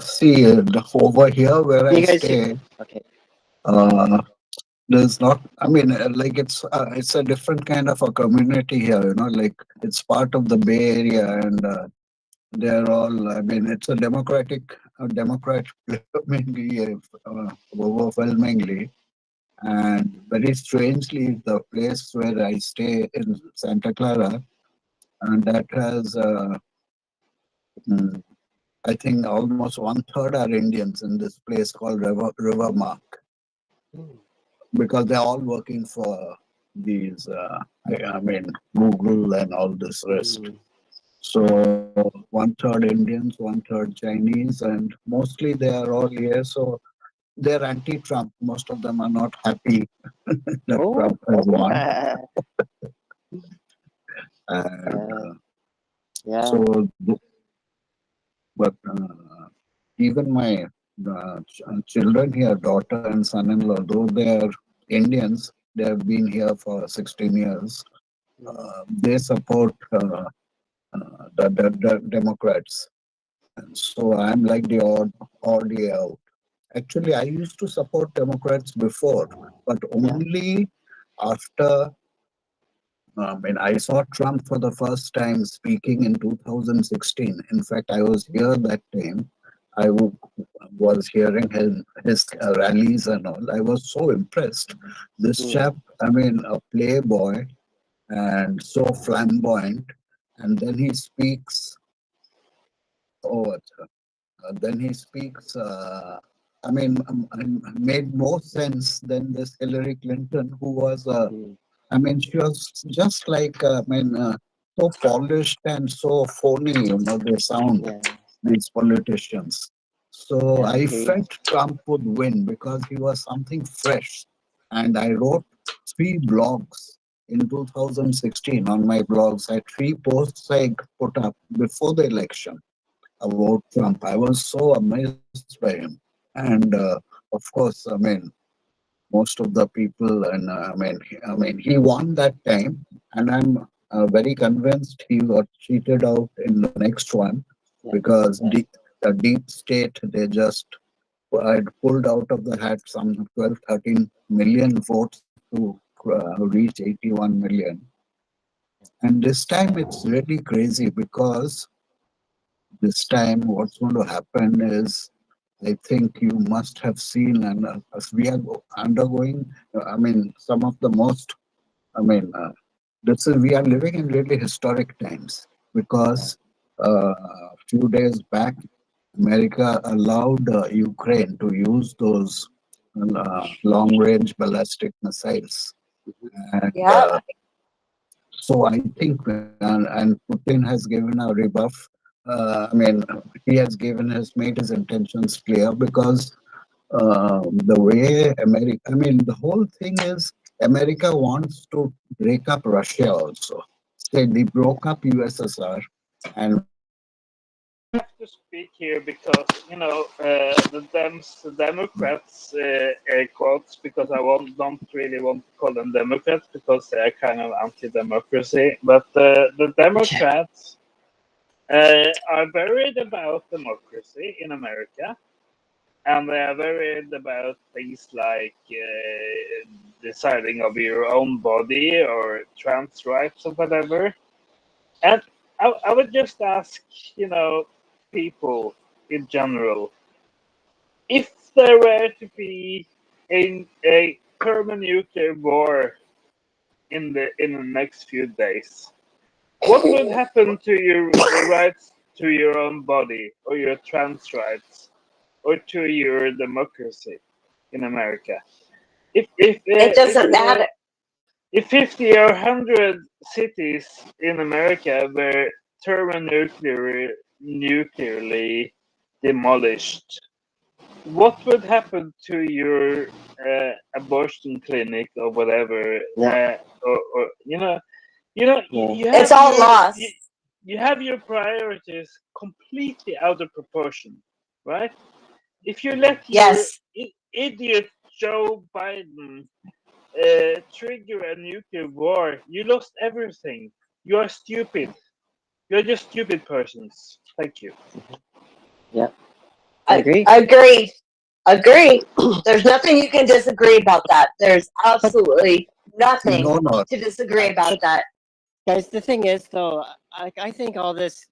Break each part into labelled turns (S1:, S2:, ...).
S1: See, over here where I
S2: You guys hear?
S1: stay,
S2: Okay.
S1: uh, there's not. I mean, like it's a different kind of a community here. Like it's part of the Bay Area, and they're all. I mean, it's a Democrat mainly, overwhelmingly, and very strangely, the place where I stay in Santa Clara, and that has. Mm, I think almost one third are Indians in this place called Rivermark
S2: Mm.
S1: because they're all working for these, I mean, Google and all this rest.
S2: Mm.
S1: So one third Indians, one third Chinese, and mostly they are all here. So they're anti-Trump. Most of them are not happy that
S2: Oh.
S1: Trump has won.
S2: uh,
S1: And
S2: yeah.
S1: so, but even my children here, daughter and son-in-law, though they are Indians, they have been here for 16 years.
S2: Mm.
S1: They support the Democrats. And so I'm like the odd year out. Actually, I used to support Democrats before, but
S2: Yeah.
S1: only after. I mean, I saw Trump for the first time speaking in 2016. In fact, I was here that time. Was hearing his rallies and all. I was so impressed. This
S2: Mm.
S1: chap, I mean, a playboy and so flamboyant, and then he speaks. Oh, then he speaks. I mean, made more sense than this Hillary Clinton, who was.
S2: Mm.
S1: I mean, she was just like. So polished and so phony. They sound
S2: Yeah.
S1: these politicians. So
S2: Yeah. I
S1: I
S2: agree.
S1: felt Trump would win because he was something fresh, and I wrote 3 blogs in 2016 on my blogs. I had 3 posts I put up before the election about Trump. I was so amazed by him. And of course, I mean, most of the people, and he won that time, and I'm very convinced he got cheated out in the next one
S2: Yeah.
S1: because the deep state they just had pulled out of the hat some 12, 13 million votes to reach 81 million. And this time it's really crazy because this time what's going to happen is I think you must have seen, and as we are undergoing, I mean, some of the most, I mean, this is, we are living in really historic times
S2: Yeah.
S1: because a few days back, America allowed Ukraine to use those long range ballistic missiles.
S2: Mhm.
S1: And
S3: Yeah.
S1: so I think, and Putin has given a rebuff. I mean, he has made his intentions clear because the way America, I mean, the whole thing is America wants to break up Russia also. Say they broke up USSR, and when they broke up
S4: I have to speak here because the Democrats air quotes because don't really want to call them Democrats because they are kind of anti-democracy. But the Democrats are worried about democracy in America, and they are worried about things like deciding of your own body or trans rights or whatever. And I would just ask, people in general, if there were to be a thermonuclear war in the next few days, what would happen to your rights to your own body or your trans rights or to your democracy in America? If if
S3: It
S4: uh, if
S3: doesn't
S4: uh,
S3: matter.
S4: if 50 or 100 cities in America were thermonuclearly demolished, what would happen to your abortion clinic or whatever?
S2: Yeah.
S4: Or
S2: Yeah.
S4: you
S3: It's
S4: have
S3: all lost.
S4: you have your priorities completely out of proportion, right? If you let your
S3: Yes.
S4: idiot Joe Biden trigger a nuclear war, you lost everything. You are stupid. You're just stupid persons. Thank you.
S2: Yeah.
S3: Agree.
S2: Agree. There's nothing you can disagree about that. There's
S3: But
S2: absolutely nothing
S1: No, no.
S2: to disagree about
S3: but
S2: that.
S3: guys, the thing is though, I think all this,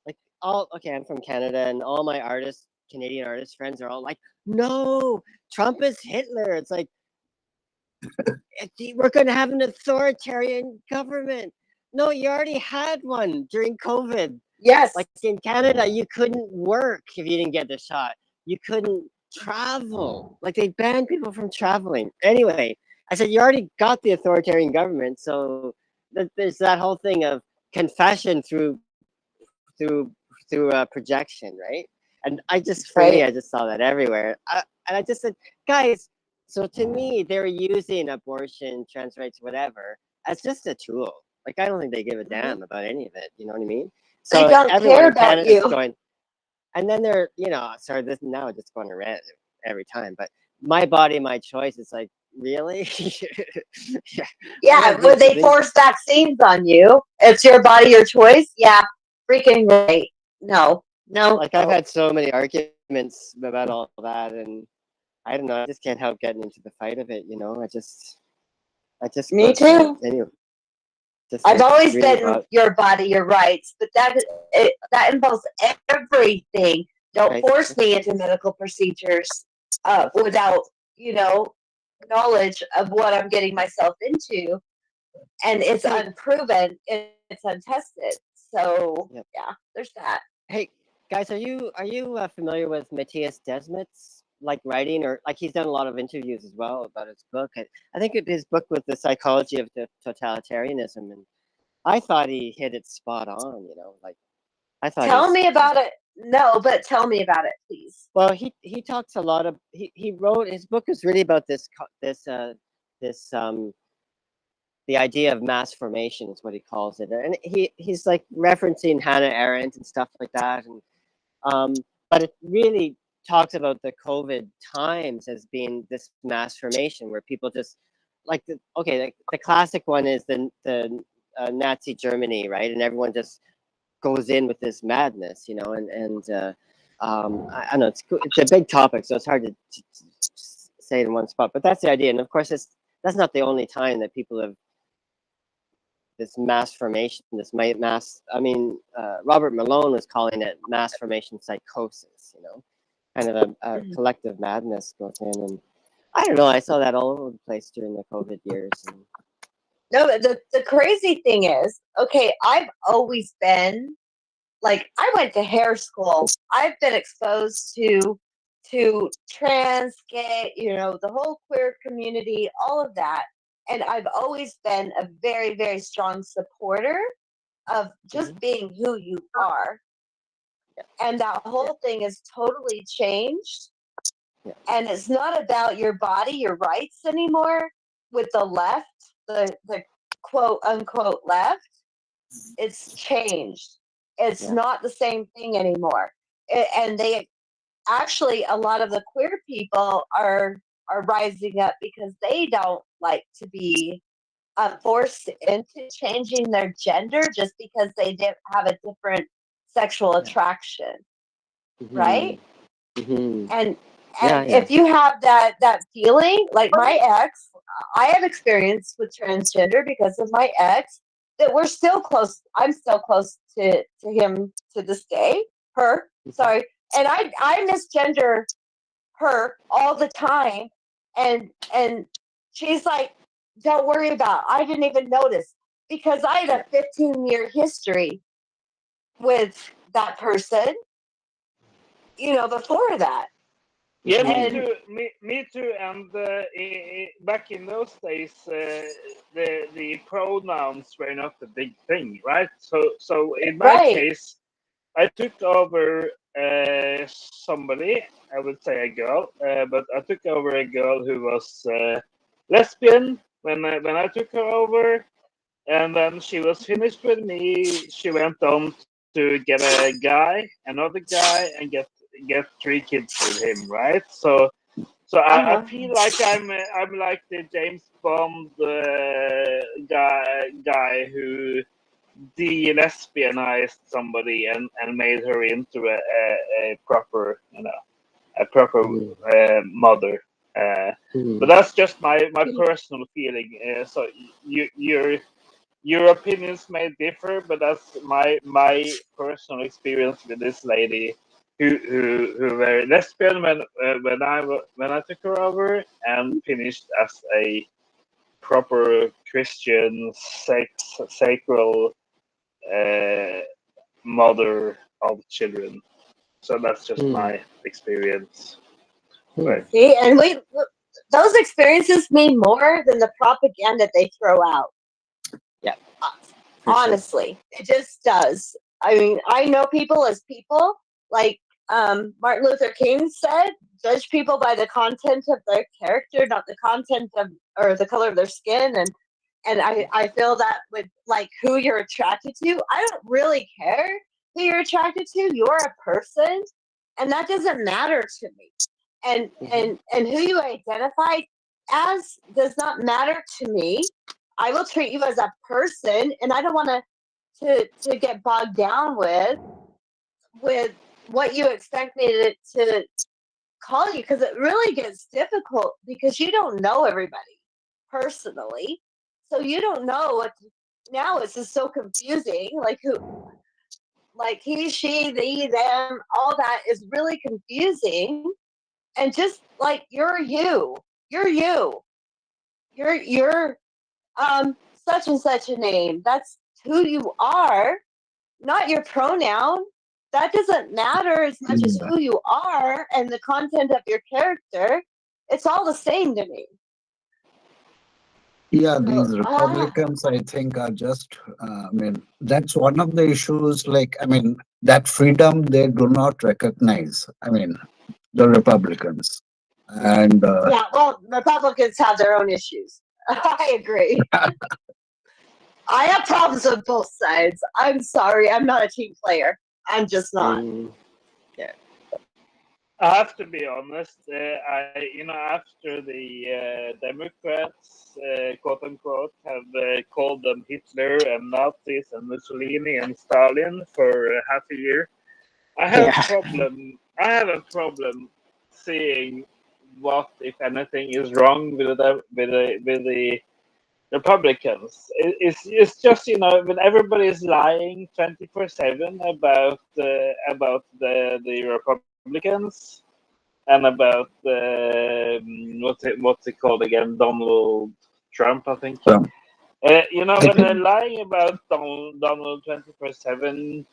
S3: like okay, I'm from Canada, and all my Canadian artist friends are all like, no, Trump is Hitler. It's like, we're going to have an authoritarian government. No, you already had one during COVID.
S2: Yes.
S3: Like in Canada, you couldn't work if you didn't get the shot. You couldn't travel. Like they banned people from traveling. Anyway, I said, you already got the authoritarian government. So there's that whole thing of confession through projection, right? And for me, I
S2: Right.
S3: just saw that everywhere. And I just said, guys, so to me, they're using abortion, trans rights, whatever, as just a tool. Like I don't think they give a
S2: Mhm.
S3: damn about any of it. You know what I mean?
S2: They
S3: So
S2: don't
S3: everyone
S2: care
S3: in
S2: about
S3: Canada is
S2: you.
S3: going, and then they're, sorry, this now just going to rant every time, but my body, my choice. It's like, really? All
S2: Yeah,
S3: of
S2: when
S3: this is
S2: they force vaccines on you, it's your body, your choice. Yeah, freaking right. No, no,
S3: like I've
S2: no.
S3: had so many arguments about all that, and I don't know. I just can't help getting into the fight of it. I just
S2: Me
S3: can't.
S2: too.
S3: Anyway, just
S2: I've
S3: like
S2: always
S3: really
S2: been
S3: about
S2: your body, your rights, but that involves everything. Don't
S3: right.
S2: force me into medical procedures without you know knowledge of what I'm getting myself into, and it's
S3: Hey,
S2: unproven, it's untested. So
S3: yep.
S2: yeah, there's that.
S3: Hey, guys, are you familiar with Matthias Desmet's like writing, or like he's done a lot of interviews as well about his book? I think his book was The Psychology of the Totalitarianism, and I thought he hit it spot on. Like I thought
S2: Tell me about it. No, but tell me about it, please.
S3: well, he talks a lot of he wrote his book is really about this the idea of mass formation is what he calls it, and he's like referencing Hannah Arendt and stuff like that, and but it really talks about the COVID times as being this mass formation where people just like the classic one is the Nazi Germany, right, and everyone just goes in with this madness, and I don't know, it's a big topic, so it's hard to say it in one spot, but that's the idea, and of course that's not the only time that people have this mass formation, this mass. I mean, Robert Malone was calling it mass formation psychosis. Kind of a
S2: Mhm.
S3: collective madness goes in, and I don't know. I saw that all over the place during the COVID years. And
S2: No, the crazy thing is, okay, I've always been like I went to hair school. I've been exposed to trans, gay, the whole queer community, all of that. And I've always been a very, very strong supporter of just
S3: mhm,
S2: being who you are.
S3: yeah,
S2: And that
S3: yeah,
S2: whole thing has totally changed.
S3: yeah,
S2: And it's not about your body, your rights anymore with the left, the quote unquote left. It's changed. It's
S3: yeah,
S2: not the same thing anymore. And they actually, a lot of the queer people are rising up because they don't like to be forced into changing their gender just because they didn't have a different sexual
S3: yeah.
S2: attraction,
S3: Hmm.
S2: right?
S3: Hmm.
S2: and
S3: Yeah,
S2: and
S3: yeah.
S2: if you have that feeling, like my ex, I have experience with transgender because of my ex, that we're still close. I'm still close to him to this day, her,
S3: Mhm.
S2: sorry. And I misgender her all the time, and she's like, don't worry about it. I didn't even notice because I had
S3: Yeah,
S2: a 15-year history with that person, before that.
S4: Yeah, me
S3: hmm
S2: And
S4: too. Me too. And back in those days, the pronouns were not a big thing, right? So in my
S2: right.
S4: case, I took over somebody. I would say a girl, but I took over a girl who was lesbian when I took her over, and then she was finished with me. She went on to get a guy, another guy, and get 3 kids with him, right? So I
S2: Uh-huh.
S4: feel like I'm like the James Bond guy who de-lesbianized somebody and made her into a proper a proper mother. But that's just my personal feeling. So your opinions may differ, but that's my personal experience with this lady who were lesbian when I took her over and finished as a proper Christian sacral mother of children. So that's just my experience. Right.
S2: See, and those experiences mean more than the propaganda they throw out.
S3: Yeah.
S2: Honestly, it just does. I mean, I know people as people. Like Martin Luther King said, judge people by the content of their character, not the content of or the color of their skin. And I feel that with like who you're attracted to, I don't really care who you're attracted to. You're a person, and that doesn't matter to me. And who you identify as does not matter to me. I will treat you as a person, and I don't want to get bogged down with what you expect me to call you, because it really gets difficult because you don't know everybody personally, so you don't know what now it's just so confusing, like who, like he, she, they, them, all that is really confusing. And just like you're you're such and such a name. That's who you are, not your pronoun. That doesn't matter as much as who you are and the content of your character. It's all the same to me.
S1: Yeah,
S2: So,
S1: these Republicans, I think, are just, I mean, that's one of the issues. Like, I mean, that freedom they do not recognize. I mean, the Republicans. And
S2: yeah, well, Republicans have their own issues. I agree. I have problems with both sides. I'm sorry. I'm not a team player. I'm just not.
S3: Yeah.
S4: I have to be honest. After the Democrats, quote unquote, have called them Hitler and Nazis and Mussolini and Stalin for half a year, I have a problem. I have a problem seeing what, if anything, is wrong with the Republicans. It's just when everybody is lying 24/7 about the Republicans and about what's it called again, Donald Trump, I think.
S1: um, I
S4: When they're
S1: think,
S4: lying about Donald 24/7,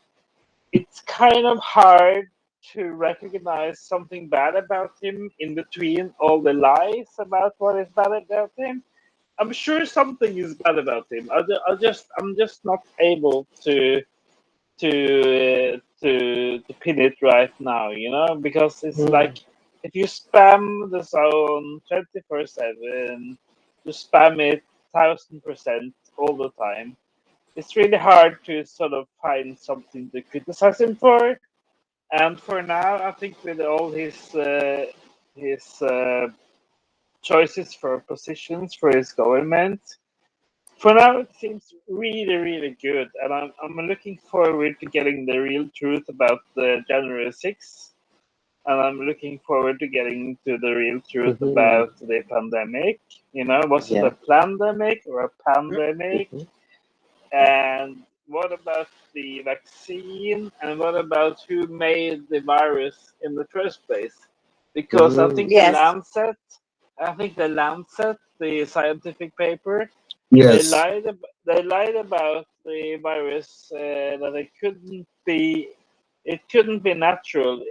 S4: it's kind of hard to recognize something bad about him in between all the lies about what is bad about him. I'm sure something is bad about him. I'm just not able to pin it right now, because it's like if you spam the zone 24/7, you spam it 1,000% all the time. It's really hard to sort of find something to criticize him for. And for now, I think with all his choices for positions for his government, for now it seems really, really good. And I'm looking forward to getting the real truth about the January 6th. And I'm looking forward to getting to the real truth about the pandemic. Was it a pandemic or a pandemic? And what about the vaccine? And what about who made the virus in the first place? Because
S2: Yes.
S4: I think the Lancet, the scientific paper, they
S1: yes,
S4: lied. They lied about the virus that it couldn't be natural.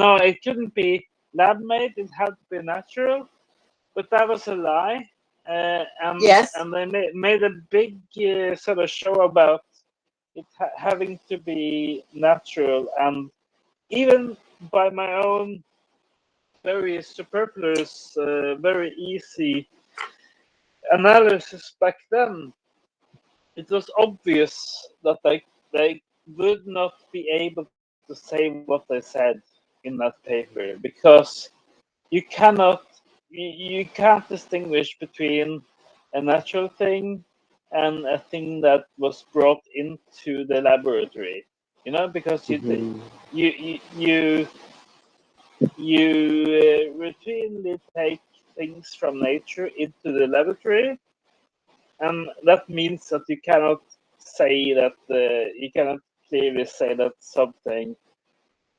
S4: No, it couldn't be lab made. It had to be natural, but that was a lie.
S2: Yes.
S4: And they made a big sort of show about it having to be natural. And even by my own very superfluous, very easy analysis back then, it was obvious that they would not be able to say what they said in that paper, because you cannot you can't distinguish between a natural thing and a thing that was brought into the laboratory, because you you routinely take things from nature into the laboratory, and that means that you cannot say that you cannot clearly say that something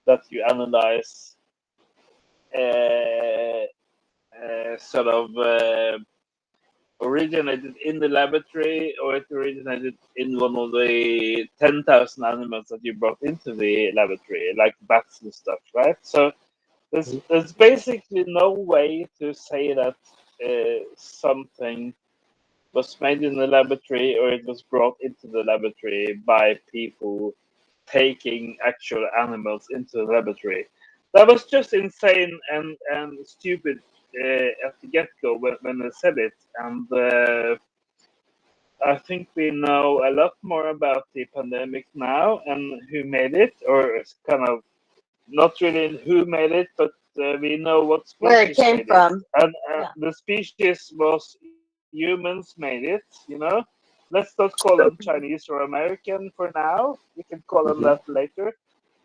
S4: that you analyze sort of originated in the laboratory, or it originated in one of the 10,000 animals that you brought into the laboratory, like bats and stuff, right? So there's basically no way to say that something was made in the laboratory or it was brought into the laboratory by people taking actual animals into the laboratory. That was just insane and stupid at the get-go when they said it. And I think we know a lot more about the pandemic now and who made it, or kind of not really who made it, but we know what
S2: Where it
S4: species
S2: came
S4: made it.
S2: from.
S4: And
S2: Yeah.
S4: the species was humans made it, you know. Let's not call them Chinese or American for now. We can call them that later.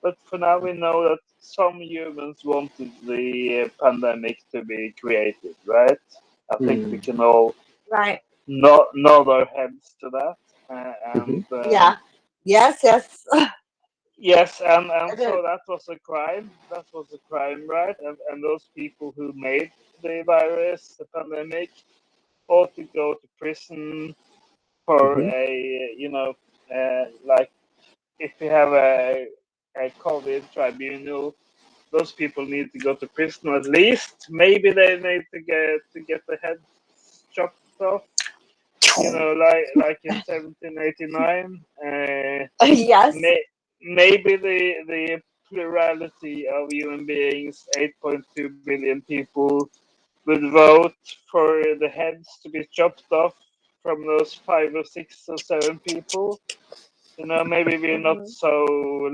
S4: But for now, we know that some humans wanted the pandemic to be created, right? I think we can all
S2: Right.
S4: nod our heads to that. And
S2: Yeah. Yes.
S4: yes, and
S2: I
S4: so
S2: did.
S4: that was a crime. That was a crime, right? And those people who made the virus, the pandemic, ought to go to prison for like if you have a COVID tribunal, those people need to go to prison at least. Maybe they need to get the heads chopped off. Like in 1789.
S2: Yes.
S4: Maybe the plurality of human beings, 8.2 billion people, would vote for the heads to be chopped off from those 5 or 6 or 7 people. Maybe we're not
S2: Mhm.
S4: so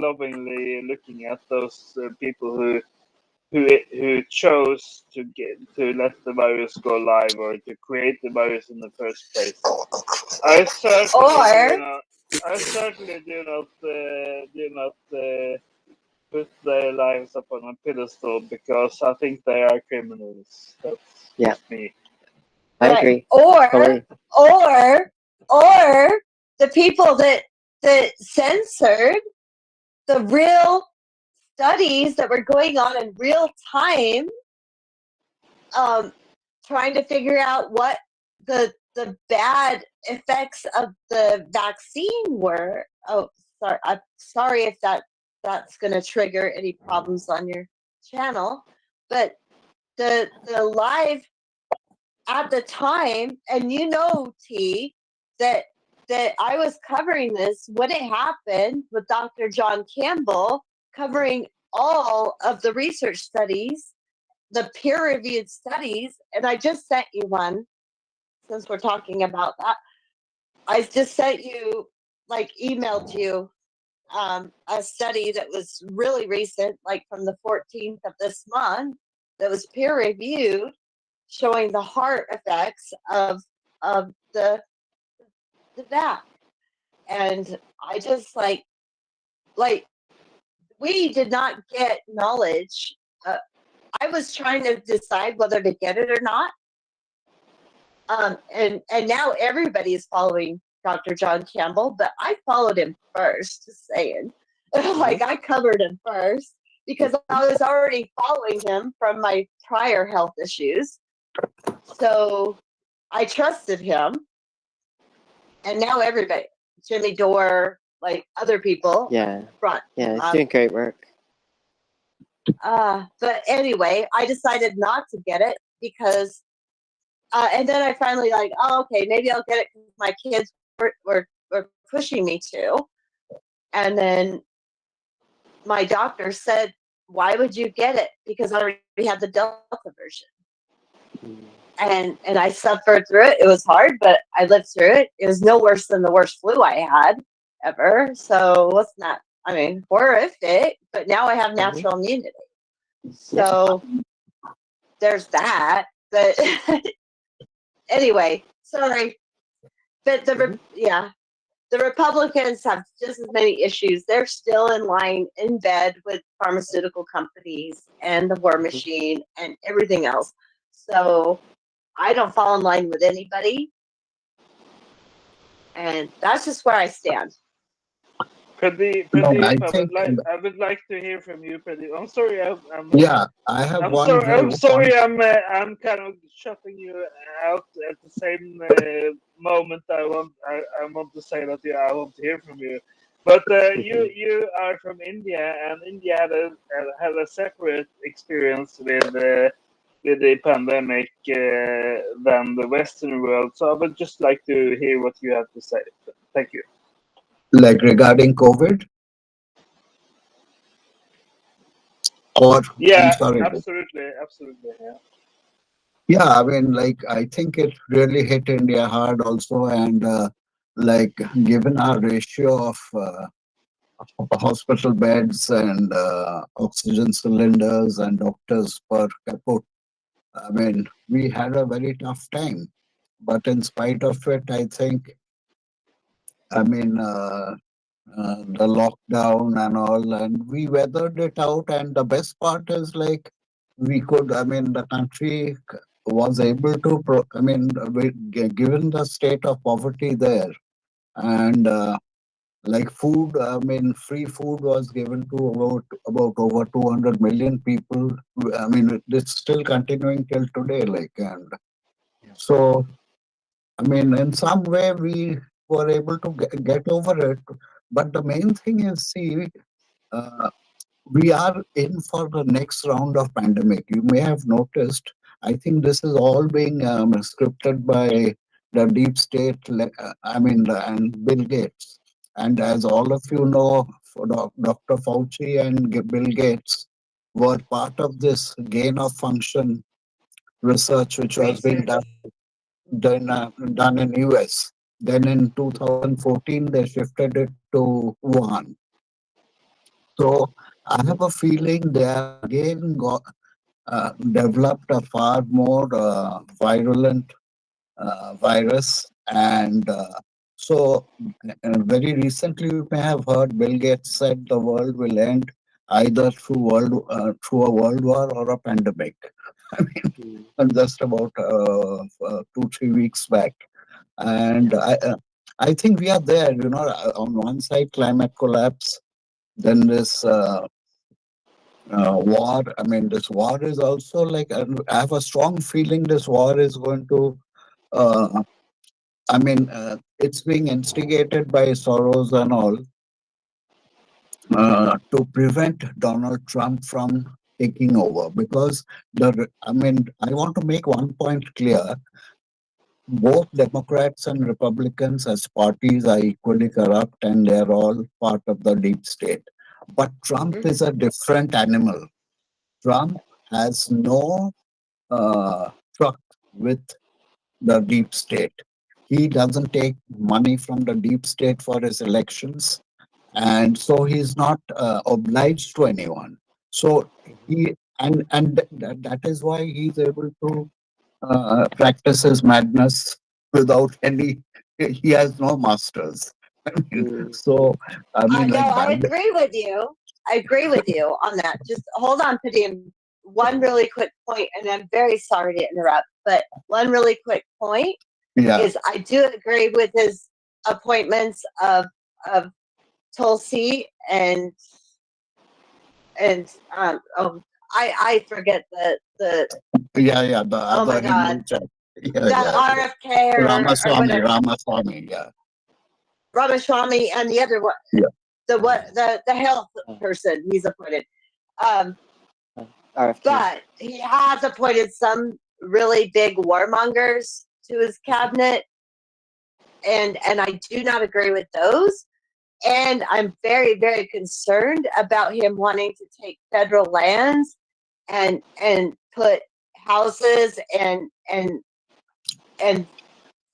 S4: lovingly looking at those people who chose to let the virus go live or to create the virus in the first place. I certainly do
S2: Or
S4: not. I certainly do not put their lives up on a pedestal because I think they are criminals. That's
S3: Yeah,
S4: just me.
S3: I
S2: right.
S3: agree
S2: Or
S3: fully.
S2: or or the people that censored the real studies that were going on in real time, um, trying to figure out what the bad effects of the vaccine were. Oh, sorry. I'm sorry if that's going to trigger any problems on your channel, but the live at the time, and T, that I was covering this when it happened with Dr. John Campbell, covering all of the research studies, the peer-reviewed studies, and I just sent you one since we're talking about that. I just sent you, like, emailed you a study that was really recent, like from the 14th of this month, that was peer-reviewed, showing the heart effects of the vac. And I just like we did not get knowledge. I was trying to decide whether to get it or not. And now everybody is following Dr. John Campbell, but I followed him first, just saying. Like I covered him first because I was already following him from my prior health issues. So I trusted him. And now everybody, Jimmy Dore, like other people,
S3: Yeah,
S2: brought him
S3: he's
S2: up.
S3: doing great work.
S2: But anyway, I decided not to get it because, and then I finally like, oh, okay, maybe I'll get it because my kids were pushing me to. And then my doctor said, why would you get it? Because I already had the Delta version. And I suffered through it. It was hard, but I lived through it. It was no worse than the worst flu I had ever. So what's not? I mean, horrific. But now I have natural immunity. So there's that. But anyway, sorry. But yeah. the Republicans have just as many issues. They're still in line in bed with pharmaceutical companies and the war machine and everything else. So I don't fall in line with anybody. And that's just where I stand.
S1: No, I think,
S4: I would like to hear from you, Pradeep. I'm sorry,
S1: yeah, I have one
S4: I'm sorry,
S1: point.
S4: I'm kind of shutting you out at the same moment. I want to say that I want to hear from you. But you are from India, and India had a separate experience with the pandemic than the Western world. So I would just like to hear what you have to say. Thank you.
S1: Like regarding COVID, or I'm
S4: Yeah,
S1: sorry.
S4: absolutely, yeah.
S1: Yeah, I mean, like, I think it really hit India hard also. And like, given our ratio of hospital beds and oxygen cylinders and doctors per caput, I mean, we had a very tough time. But in spite of it, I think, I mean, the lockdown and all, and we weathered it out. And the best part is, like, we could, I mean, the country was able to, I mean, given the state of poverty there, and like food, I mean, free food was given to about over 200 million people. I mean, it's still continuing till today, like, and so, I mean, in some way, we were able to get over it. But the main thing is, see, uh, we are in for the next round of pandemic. You may have noticed, I think this is all being scripted by the deep state, I mean, and Bill Gates. And as all of you know, for Dr. Fauci and Bill Gates were part of this gain of function research, which was being done in US. Then in 2014, they shifted it to Wuhan. So I have a feeling they have again developed a far more virulent virus. And so very recently, you may have heard Bill Gates said the world will end either through a world war or a pandemic. I mean, just about 2 3 weeks back. And I think we are there. On one side, climate collapse. Then this war. I mean, this war is also like, I have a strong feeling this war is going to. I mean, it's being instigated by Soros and all to prevent Donald Trump from taking over. Because I mean, I want to make one point clear. Both Democrats and Republicans as parties are equally corrupt, and they're all part of the deep state. But Trump is a different animal. Trump has no truck with the deep state. He doesn't take money from the deep state for his elections, and so he's not obliged to anyone. So that is why he's able to practice his madness without any. He has no masters. So I mean,
S2: No,
S1: like
S2: I
S1: that.
S2: agree with you. I agree with you on that. Just hold on, Padim. One really quick point, and I'm very sorry to interrupt, but one really quick point
S1: Yeah.
S2: is I do agree with his appointments of Tulsi and I forget the
S1: Yeah, the
S2: oh
S1: other
S2: my god,
S1: Hindu chap. Yeah,
S2: the
S1: yeah.
S2: RFK or whatever,
S1: Ramaswamy, yeah.
S2: Ramaswamy, and the other one,
S1: Yeah.
S2: the health person he's appointed.
S3: RFK.
S2: But he has appointed some really big warmongers to his cabinet, and I do not agree with those. And I'm very, very concerned about him wanting to take federal lands and put houses and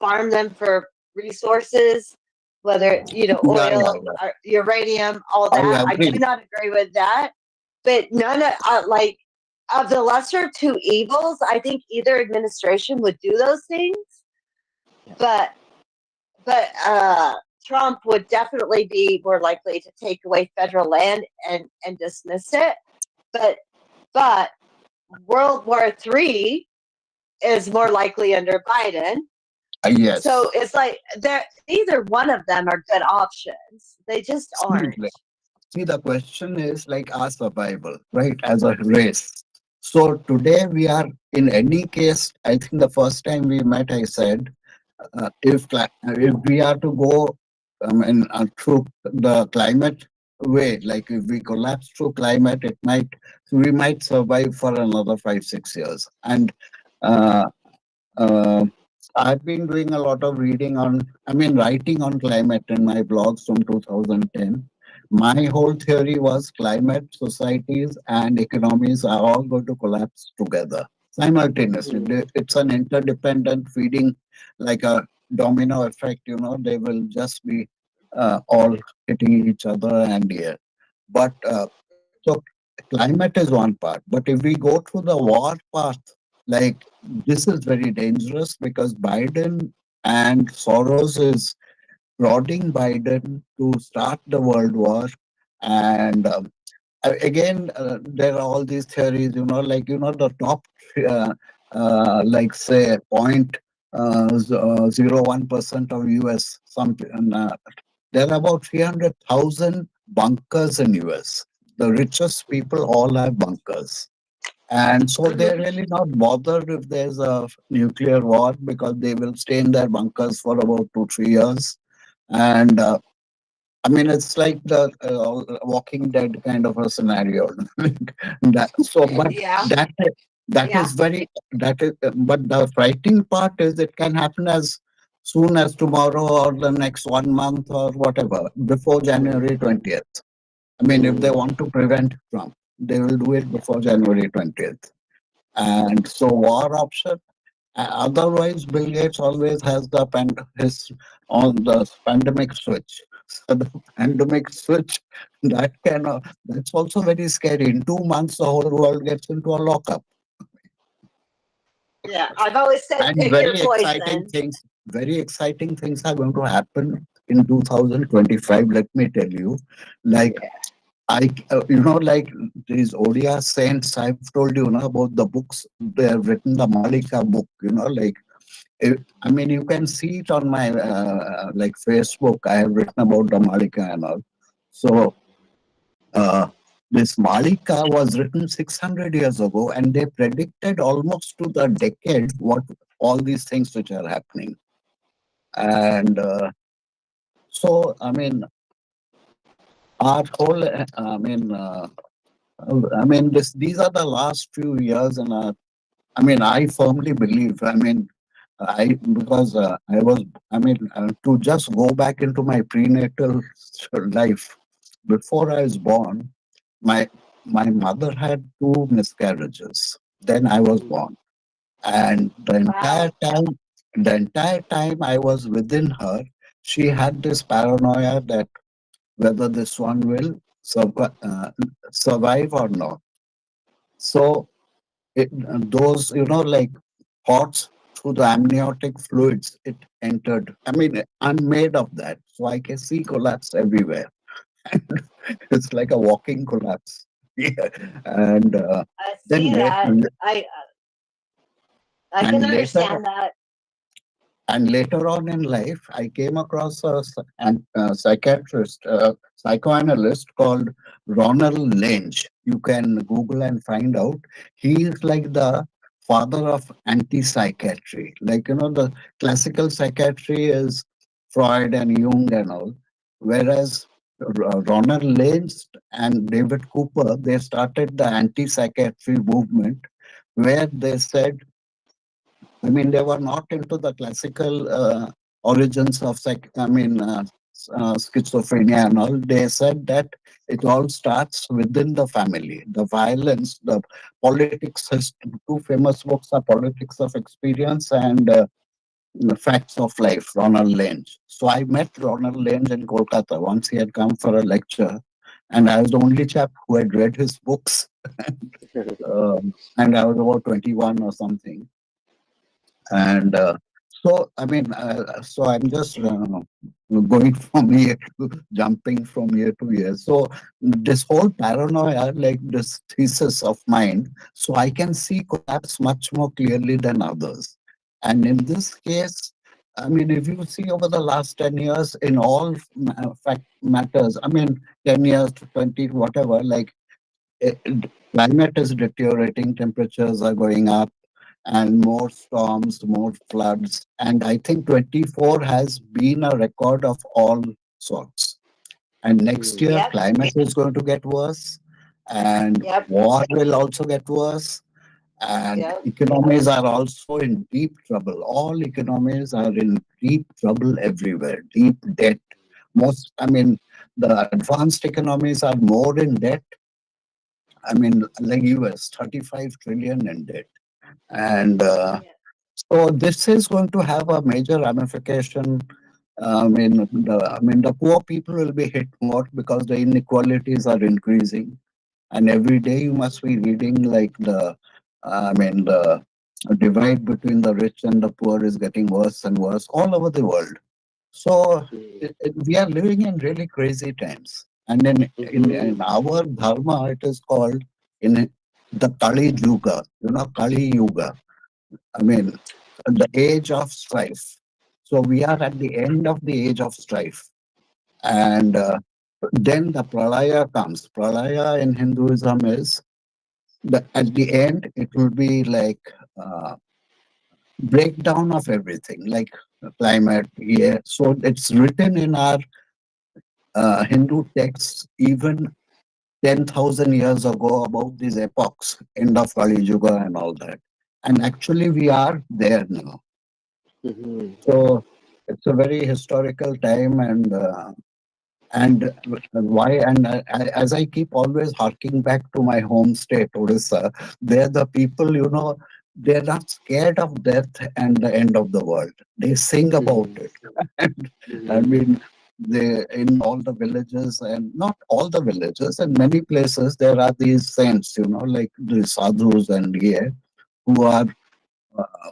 S2: farm them for resources, whether oil, or uranium, all that. I do not agree with that. But none of like of the lesser two evils, I think either administration would do those things. But Trump would definitely be more likely to take away federal land and dismiss it. But but World War III is more likely under Biden. So
S1: Yes.
S2: it's like there neither one of them are good options. They just
S1: See,
S2: aren't.
S1: See, the question is like our survival, right, as a race. So today we are, in any case, I think the first time we met, I said, if we are to go through the climate way, like if we collapse through climate, we might survive for another 5 6 years. And uh, uh, I've been doing a lot of reading on, writing on climate in my blogs from 2010. My whole theory was climate, societies, and economies are all going to collapse together simultaneously.
S3: Mm.
S1: It's an interdependent feeding, like a domino effect, they will just be all hitting each other, and yeah. But so climate is one part. But if we go through the war path, like this is very dangerous because Biden and Soros is prodding Biden to start the world war. And again, there are all these theories, like, the top, uh, like say, 0.01% of US, something. There are about 300,000 bunkers in US. The richest people all have bunkers. And so they're
S2: Mhm.
S1: really not bothered if there's a nuclear war because they will stay in their bunkers for about 2 3 years. And it's like the Walking Dead kind of a scenario. But
S2: Yeah,
S1: that
S2: yeah.
S1: is very that is. But the frightening part is it can happen as soon as tomorrow or the next 1 month or whatever before
S3: Mm.
S1: January 20th. If they
S3: Mm.
S1: want to prevent Trump, they will do it before January 20th. And so war option. Otherwise, Bill Gates always has his on the pandemic switch. So the pandemic switch that's also very scary. In 2 months, the whole world gets into a lockup.
S2: Yeah, I've always said
S1: And
S2: pick your poison.
S1: very exciting things are going to happen in 2025. Let me tell you, like
S2: Yeah.
S1: like these Odia saints, I've told you, about the books they have written, the Malika book, like, you can see it on my like Facebook. I have written about the Malika and all. So uh, this Malika was written 600 years ago, and they predicted almost to the decade what all these things which are happening. And so, our whole, these are the last few years, and I firmly believe. Because I was, to just go back into my prenatal life. Before I was born, my my mother had two miscarriages. Then I was
S3: Mm.
S1: born, and
S2: Wow.
S1: the entire time I was within her, she had this paranoia that whether this one will survive or not. So those, like thoughts through the amniotic fluids, it entered. I'm made of that, so I can see collapse everywhere. It's like a walking collapse. Yeah. And
S2: I
S1: then
S2: see
S1: later,
S2: that. I can
S1: and later
S2: understand that.
S1: And later on in life, I came across a psychiatrist, psychoanalyst called Ronald Lange. You can Google and find out. He is like the father of anti-psychiatry. Like, the classical psychiatry is Freud and Jung and all. Whereas Ronald Lange and David Cooper, they started the anti-psychiatry movement where they said, they were not into the classical origins of schizophrenia and all. They said that it all starts within the family. The violence, the politics. His two famous books are Politics of Experience and The Facts of Life, Ronald Lange. So I met Ronald Lange in Kolkata once he had come for a lecture, and I was the only chap who had read his books. And I was about 21 or something. And So, I mean, so I'm just going from year to jumping from year to year. So, this whole paranoia, like this thesis of mine, so I can see collapse much more clearly than others. And in this case, I mean, if you see over the last 10 years, in all fact matters, I mean, 10 years to 20, whatever, like climate is deteriorating, temperatures are going up and more storms, more floods. And I think 24 has been a record of all sorts. And next
S3: Mm.
S1: year,
S2: Yep.
S1: climate is going to get worse, and
S2: Yep.
S1: war will also get worse. And
S2: Yep.
S1: economies are also in deep trouble. All economies are in deep trouble everywhere, deep debt. Most, I mean, the advanced economies are more in debt. I mean, like US, 35 trillion in debt. And
S2: Yeah.
S1: so this is going to have a major ramification. I mean, the poor people will be hit more because the inequalities are increasing, and every day you must be reading like the divide between the rich and the poor is getting worse and worse all over the world. So
S3: Mm.
S1: we are living in really crazy times, and in
S3: Mhm.
S1: our dharma it is called in the Kali Yuga. Kali Yuga. I mean, the age of strife. So we are at the end of the age of strife. And then the pralaya comes. Pralaya in Hinduism is that at the end, it will be like breakdown of everything, like climate, yeah. So it's written in our Hindu texts even 10,000 years ago about these epochs, end of Kali Yuga and all that. And actually, we are there now.
S3: Mhm.
S1: So it's a very historical time, and why and as I keep always harking back to my home state, Odisha, there the people, they're not scared of death and the end of the world. They sing about
S3: Mhm.
S1: it. And I
S3: Mhm.
S1: mean, they in all the villages, and not all the villages, in many places there are these saints, like the sadhus and yeah, who are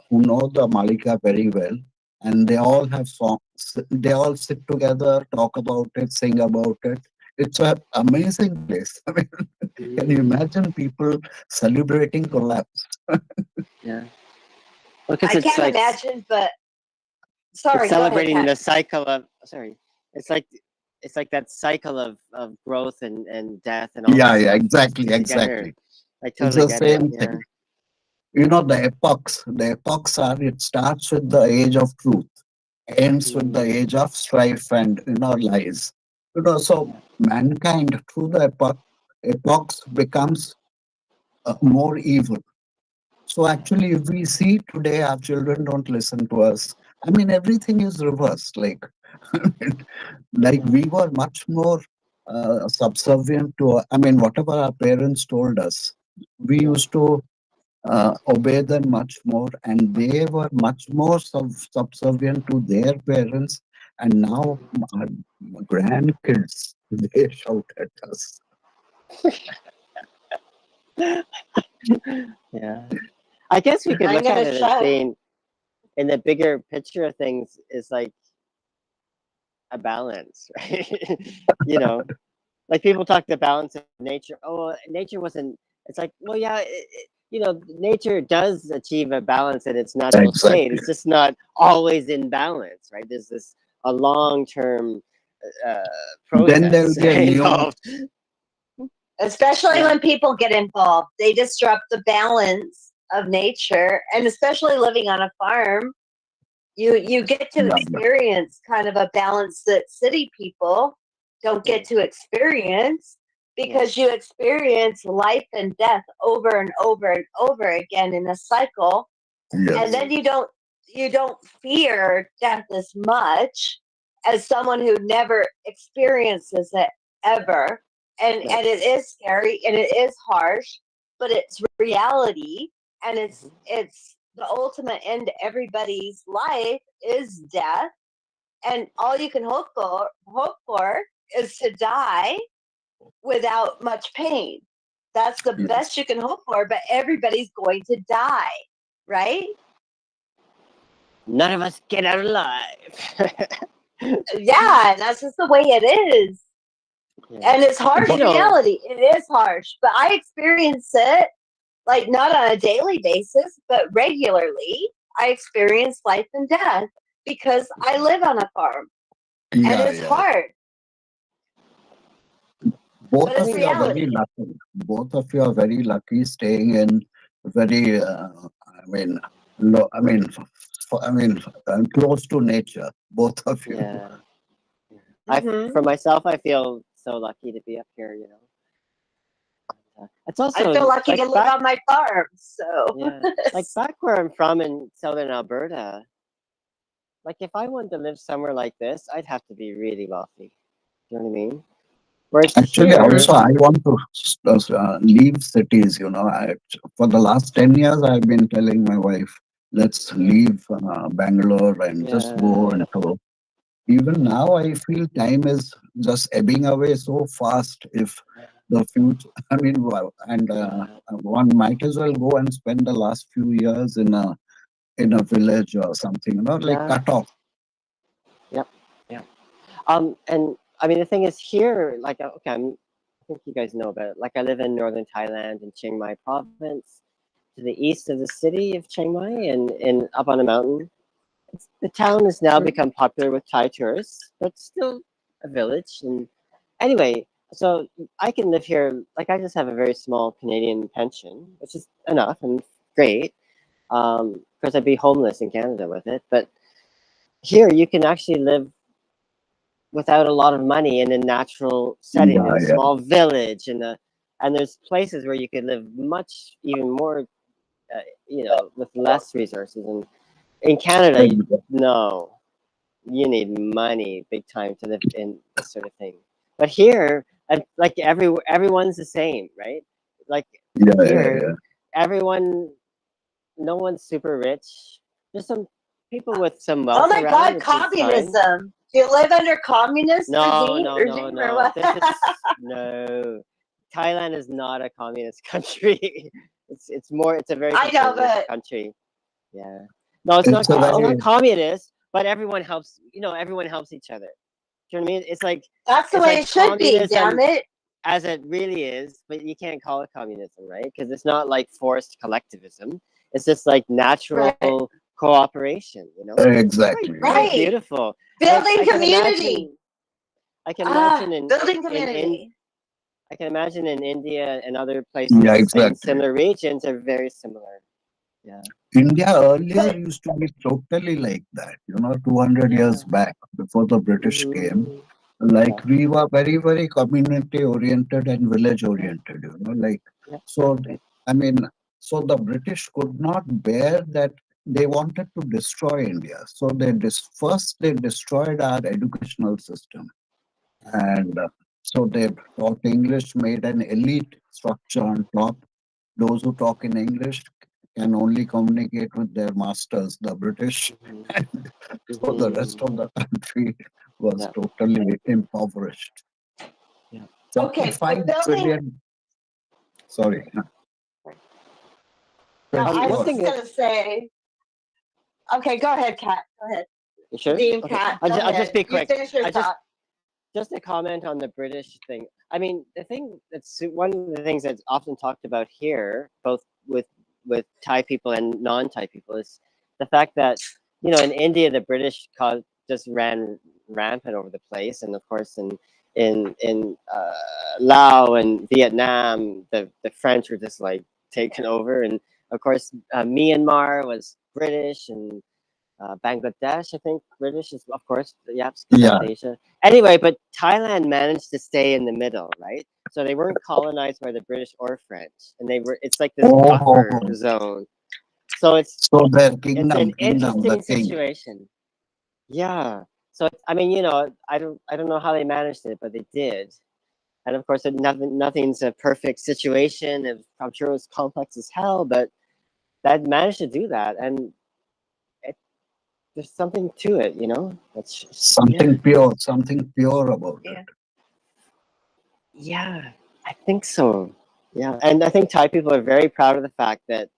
S1: who know the Malika very well, and they all have songs. They all sit together, talk about it, sing about it. It's an amazing place. I mean, can you
S3: Mm.
S1: imagine people celebrating collapse?
S3: Yeah. Because
S2: I
S3: it's
S2: can't
S3: like
S2: imagine, but
S3: it's
S2: sorry, go ahead,
S3: celebrating
S2: Kat.
S3: the cycle of sorry. It's like it's like that cycle of growth and death and all
S1: Yeah,
S3: that
S1: yeah,
S3: stuff
S1: exactly,
S3: together.
S1: exactly.
S3: I
S1: It's
S3: totally
S1: the
S3: get it.
S1: same
S3: Yeah.
S1: thing. The epochs. The epochs are. It starts with the age of truth, ends with the
S3: Mm.
S1: age of strife and lies. So
S3: Yeah.
S1: mankind through the epochs becomes more evil. So actually, if we see today our children don't listen to us, I mean everything is reversed. Like, like
S3: Yeah.
S1: we were much more subservient to. I mean, whatever our parents told us, we
S3: Yeah.
S1: used to obey them much more, and they were much more subservient to their parents. And now our grandkids they shout at us.
S3: Yeah. I guess we could
S2: I'm
S3: look at
S2: gonna
S3: it as
S2: shut.
S3: being in the bigger picture of things is like a balance, right? you know, like people talk the balance of nature. Oh, nature wasn't. It's like, well, yeah, nature does achieve a balance in its natural state.
S1: Exactly.
S3: It's just not always in balance, right? There's this a long term uh,
S1: Then there will
S3: process
S1: be a new.
S3: involved.
S2: Especially
S3: Yeah.
S2: when people get involved, they disrupt the balance of nature, and especially living on a farm, you get to
S1: Yeah,
S2: experience kind of a balance that city people don't get
S3: Mm.
S2: to experience
S3: Yeah.
S2: because you experience life and death over and over and over again in a cycle, and
S1: yes.
S2: then
S3: Mm.
S2: you don't fear death as much as someone who never experiences it ever.
S3: Right.
S2: And it is scary and it is harsh, but it's reality, and it's
S3: Mhm.
S2: it's the ultimate end to everybody's life is death, and all you can hope for is to die without much pain. That's the
S1: Yes.
S2: best you can hope for, but everybody's going to die, right?
S3: none of us get out alive.
S2: Yeah, that's just the way it is.
S3: Yeah.
S2: And it's harsh
S3: You know,
S2: reality. It is harsh. But I experience it like not on a daily basis, but regularly. I experience life and death because I live on a farm and
S1: Yeah,
S2: it's
S1: yeah.
S2: hard, but
S1: Both
S3: I
S2: it's
S1: of
S3: mean,
S1: you are very
S2: reality.
S1: lucky. Both of you are very lucky staying in very, I mean, I mean, close to nature. Both of you.
S3: yeah.
S2: Hmm.
S3: For myself, I feel so lucky to be up here. It's
S2: I feel
S3: also
S2: lucky
S3: like
S2: to live on my farm. So,
S3: yeah, like back where I'm from in southern Alberta. Like if I wanted to live somewhere like this, I'd have to be really wealthy. You know what I mean? Whereas
S1: Actually,
S2: hmm.
S3: here,
S1: also, I want to leave cities. For the last 10 years, I've been telling my wife, let's
S3: yeah,
S1: leave Bangalore and just go
S3: yeah,
S1: into. Even now, I feel time is just ebbing away so fast. If the future, and
S3: yeah,
S1: one might as well go and spend the last few years in a village or something, like
S3: yeah,
S1: cut off.
S3: yep, yeah. And I mean the thing is here, like okay, I think you guys know about it. Like I live in northern Thailand in Chiang Mai province, to the east of the city of Chiang Mai, and up on a mountain. The town has now become popular with Thai tourists, but still a village. And anyway, so I can live here. Like I just have a very small Canadian pension, which is enough and great. Of course, I'd be homeless in Canada with it, but here you can actually live without a lot of money in a natural setting in
S1: Yeah,
S3: a
S1: yeah.
S3: small village, and there's places where you could live much even more, with less resources. And in Canada, no, you need money big time to live in this sort of thing. But here, and like everyone's the same, right? Like
S1: Yeah, yeah,
S3: here,
S1: yeah.
S3: everyone, no one's super rich. There's some people with some
S2: Oh
S3: wealth
S2: my
S3: around,
S2: God,
S3: which is fine.
S2: communism. Do you live under communist
S3: No,
S2: regime,
S3: no, no,
S2: regime or
S3: no.
S2: what?
S3: This is no. Thailand is not a communist country. It's a very
S2: I know,
S3: conservative
S2: but
S3: country. Yeah. No, it's not
S1: It's a
S3: it's
S2: oh,
S3: not
S1: very,
S3: communist, but everyone helps each other. Do you know what I mean?
S2: that's the
S3: It's
S2: way
S3: like
S2: it should be, damn
S3: communism
S2: it.
S3: as it really is, but you can't call it communism, right? Because it's not like forced collectivism. It's just like
S2: Right.
S3: natural cooperation. It's
S1: exactly,
S3: quite
S1: yeah.
S2: Right.
S3: beautiful. Like
S2: Building community.
S3: I can
S2: Ah,
S3: imagine
S2: building
S3: in
S2: community.
S3: I can imagine in India and other
S1: Yeah,
S3: places in
S1: exactly.
S3: similar regions are very similar. Yeah.
S1: India earlier
S2: But
S1: used to be totally like that, 200 years
S3: Yeah.
S1: back before the British came.
S3: Hmm. Yeah.
S1: Like we were very, very community oriented and village
S3: Yeah.
S1: oriented, like,
S3: Yeah.
S1: so,
S3: Right.
S1: I mean, so the British could not bear that. They wanted to destroy India. So first they destroyed our educational system. And so they taught English, made an elite structure on top. Those who talk in English can only communicate with their masters, the British.
S3: Hmm.
S1: And so the rest
S3: Hmm.
S1: of the country was
S3: Yeah.
S1: totally impoverished.
S3: Yeah.
S2: okay,
S1: 45
S2: but building.
S1: billion. Sorry.
S2: No,
S1: Please
S2: I
S1: go
S2: was
S3: One
S1: ahead.
S3: thing
S2: just
S3: that
S2: gonna say. Okay, go ahead, Kat. Go ahead.
S3: you sure?
S2: Dean,
S3: Okay.
S2: Kat,
S3: I'll
S2: go
S3: just, I'll just
S2: ahead.
S3: be
S2: You
S3: quick.
S2: finish your
S3: I just
S2: thought.
S3: just a comment on the British thing. I mean, the thing that's one of the things that's often talked about here, both with Thai people and non-Thai people, is the fact that in India the British just ran rampant over the place, and of course in Laos and Vietnam, the French were just like taken over, and of course Myanmar was British, and Bangladesh, I think British is, of course, yeah,
S1: Yeah.
S3: South Asia. Anyway, but Thailand managed to stay in the middle, right? So they weren't colonized by the British or French, and it's like this buffer
S1: Oh,
S3: zone. So
S1: so their
S3: it's an
S1: kingdom, the
S3: interesting
S1: king.
S3: situation. Yeah. So I mean, I don't know how they managed it, but they did. And of course, nothing's a perfect situation. I'm sure it was complex as hell, but that managed to do that, and there's something to it. That's just, yeah,
S1: Something pure about it.
S3: yeah, yeah. I think so. Yeah, and I think Thai people are very proud of the fact that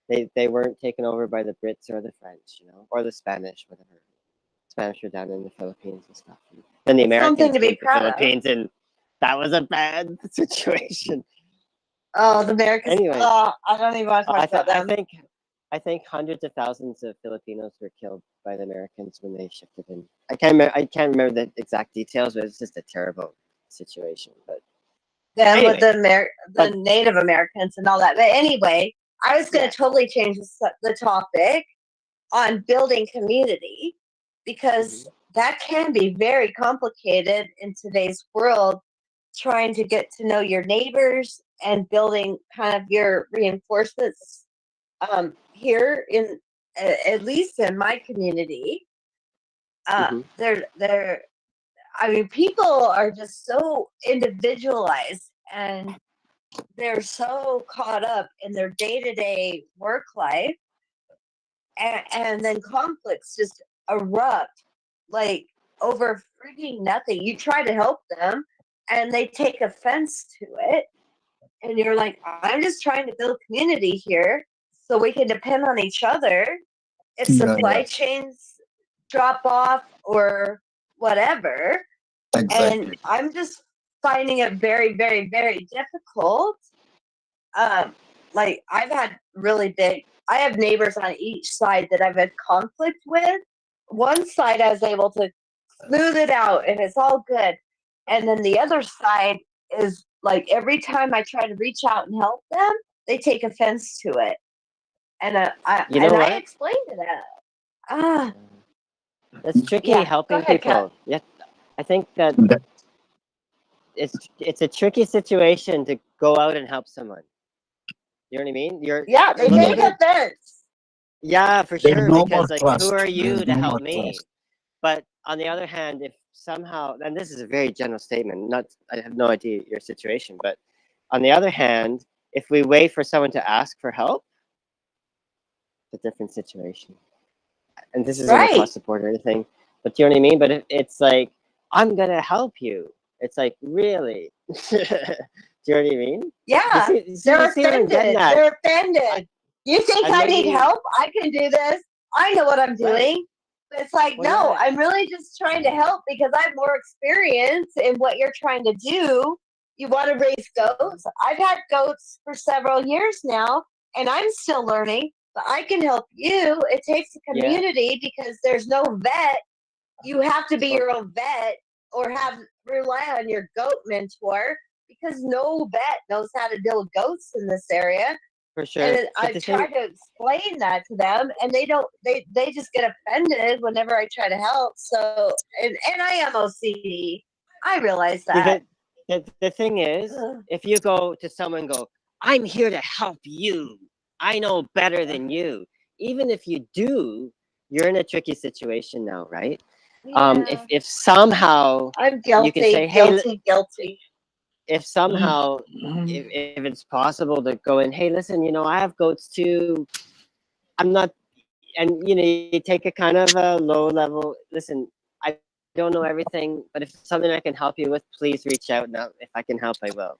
S3: They weren't taken over by the Brits or the French, or the Spanish, whatever. Spanish were down in the Philippines and stuff. And then the
S2: Something
S3: Americans
S2: to be
S3: came to the
S2: proud of.
S3: Philippines, and that was a bad situation.
S2: Oh, the Americans.
S3: Anyway,
S2: Oh, I don't even want to talk about them.
S3: I think hundreds of thousands of Filipinos were killed by the Americans when they shifted in. I can't remember the exact details, but it's just a terrible situation. But
S2: Then
S3: anyway,
S2: with the Native Americans and all that. But anyway, I was going to totally change the topic on building community, because that can be very complicated in today's world, trying to get to know your neighbors and building kind of your reinforcements here in at least in my community. They're I mean, people are just so individualized, and they're so caught up in their day-to-day work life, and then conflicts just erupt like over freaking nothing. You try to help them and they take offense to it, and you're like, I'm just trying to build community here so we can depend on each other if supply chains drop off or whatever.
S1: Exactly.
S2: And I'm just finding it very, very, very difficult. Like I have neighbors on each side that I've had conflict with. One side I was able to smooth it out and it's all good. And then the other side is like every time I try to reach out and help them, they take offense to it. And I explained to them.
S3: It's tricky helping
S2: ahead,
S3: people.
S2: Kat.
S3: Yeah, I think that it's a tricky situation to go out and help someone. You know what I mean?
S2: They take offense.
S3: Yeah, for
S1: There's
S3: sure.
S1: no
S3: Because
S1: more
S3: like,
S1: trust.
S3: who are you
S1: There's
S3: to
S1: no
S3: help
S1: more
S3: me?
S1: trust.
S3: But on the other hand, if somehow, and this is a very general statement, I have no idea your situation, but on the other hand, if we wait for someone to ask for help, it's a different situation. And this isn't across the board or anything, but do you know what I mean? But if it's like, I'm gonna help you, it's like, really? Do you know what I mean?
S2: Yeah, they're offended. They're offended. You think I need help? I can do this. I know what I'm doing. But it's like, no, I'm really just trying to help because I have more experience in what you're trying to do. You want to raise goats? I've had goats for several years now, and I'm still learning. But I can help you. It takes a community because there's no vet. You have to be your own vet or rely on your goat mentor, because no vet knows how to deal with goats in this area.
S3: For sure.
S2: And I try to explain that to them, and they don't. They just get offended whenever I try to help. So, and I am OCD. I realize that.
S3: The thing is, if you go to someone and go, I'm here to help you. I know better than you. Even if you do, you're in a tricky situation now, right?
S2: Yeah.
S3: If somehow
S2: I'm guilty,
S3: you can say, hey,
S2: guilty.
S3: If somehow, if it's possible to go in, hey, listen, I have goats too. I'm not, and you take a kind of a low level. Listen, I don't know everything, but if it's something I can help you with, please reach out. Now, if I can help, I will.